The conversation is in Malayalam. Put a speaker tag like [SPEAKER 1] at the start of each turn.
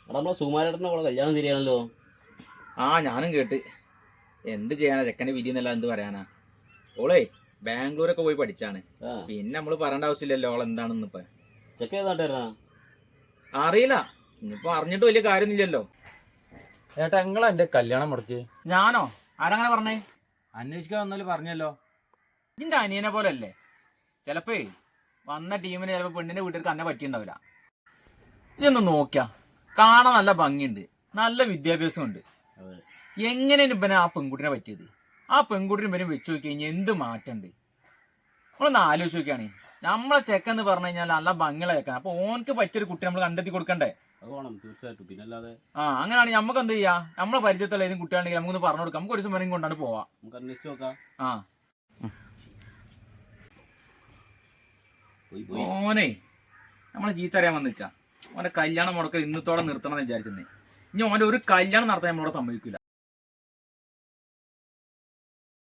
[SPEAKER 1] എടാ നമ്മളെ സുമാരേട്ടനെ അവളെ കല്യാണം തിരിയാണല്ലോ.
[SPEAKER 2] ആ ഞാനും കേട്ട്. എന്ത് ചെയ്യാനാ, ചെക്കൻ്റെ വിധി എന്നല്ല എന്ത് പറയാനാ. ഓളേ ബാംഗ്ലൂരൊക്കെ പോയി പഠിച്ചാണ്.
[SPEAKER 1] ആ
[SPEAKER 2] പിന്നെ നമ്മള് പറയേണ്ട ആവശ്യമില്ലല്ലോ ഓൾ എന്താണെന്ന്. ഇപ്പൊ
[SPEAKER 1] ചെക്ക ഏത് നാട്ടുകാരനാ?
[SPEAKER 2] അറിയില്ല, ഇനിയിപ്പോ അറിഞ്ഞിട്ട് വലിയ കാര്യമൊന്നുമില്ലല്ലോ.
[SPEAKER 3] ഏട്ടാ നിങ്ങളാ എന്റെ കല്യാണം മുടക്കി?
[SPEAKER 2] ഞാനോ? ആരങ്ങനെ പറഞ്ഞേ?
[SPEAKER 3] അന്വേഷിക്കാൻ വന്നാലും പറഞ്ഞല്ലോ.
[SPEAKER 2] ഇതിന്റെ അനിയനെ പോലെ അല്ലേ, ചിലപ്പോ വന്ന ടീമിന് ചിലപ്പോ പെണ്ണിന്റെ വീട്ടിൽ തന്നെ പറ്റിയിട്ടുണ്ടാവില്ല. ഇതൊന്ന് നോക്കിയാ കാണാൻ നല്ല ഭംഗിയുണ്ട്, നല്ല വിദ്യാഭ്യാസം ഉണ്ട്.
[SPEAKER 1] അതെ.
[SPEAKER 2] എങ്ങനെയാണ് ഇവനെ ആ പെൺകുട്ടിനെ പറ്റിയത്? ആ പെൺകുട്ടിനെ ഇവനും വെച്ച് നോക്കി കഴിഞ്ഞാൽ എന്ത് മാറ്റമുണ്ട് നമ്മളൊന്ന് ആലോചിച്ച് നോക്കിയാണ്. നമ്മളെ ചെക്കെന്ന് പറഞ്ഞു കഴിഞ്ഞാൽ നല്ല ഭംഗിയുള്ള ചെക്കൻ. അപ്പൊ ഓനക്ക് പറ്റിയൊരു കുട്ടി നമ്മൾ കണ്ടെത്തി കൊടുക്കണ്ടേ?
[SPEAKER 1] അത് വേണം തീർച്ചയായിട്ടും. പിന്നല്ലാതെ
[SPEAKER 2] അങ്ങനെയാണെങ്കിൽ നമുക്ക് എന്ത് ചെയ്യാം, നമ്മളെ പരിചയത്തുള്ള ഏതെങ്കിലും കുട്ടിയാണെങ്കിൽ നമുക്കൊന്ന് പറഞ്ഞു കൊടുക്കാം. നമുക്ക് ഒരു ദിവസം വരെയും കൊണ്ടാണ് പോവാം.
[SPEAKER 1] നമുക്ക് അന്വേഷിച്ച് നോക്കാം.
[SPEAKER 2] ആ
[SPEAKER 1] പോയി പോയി.
[SPEAKER 2] ഓനെ നമ്മളെ ചീത്ത അറിയാൻ വന്ന് നിൽക്കാം. ഓന്റെ കല്യാണം മുടക്കൽ ഇന്നത്തോടെ നിർത്തണം എന്ന് വിചാരിച്ചെന്നേ. ഇനി ഓന്റെ ഒരു കല്യാണം നടത്താൻ നമ്മളോട് സമ്മതിക്കില്ല.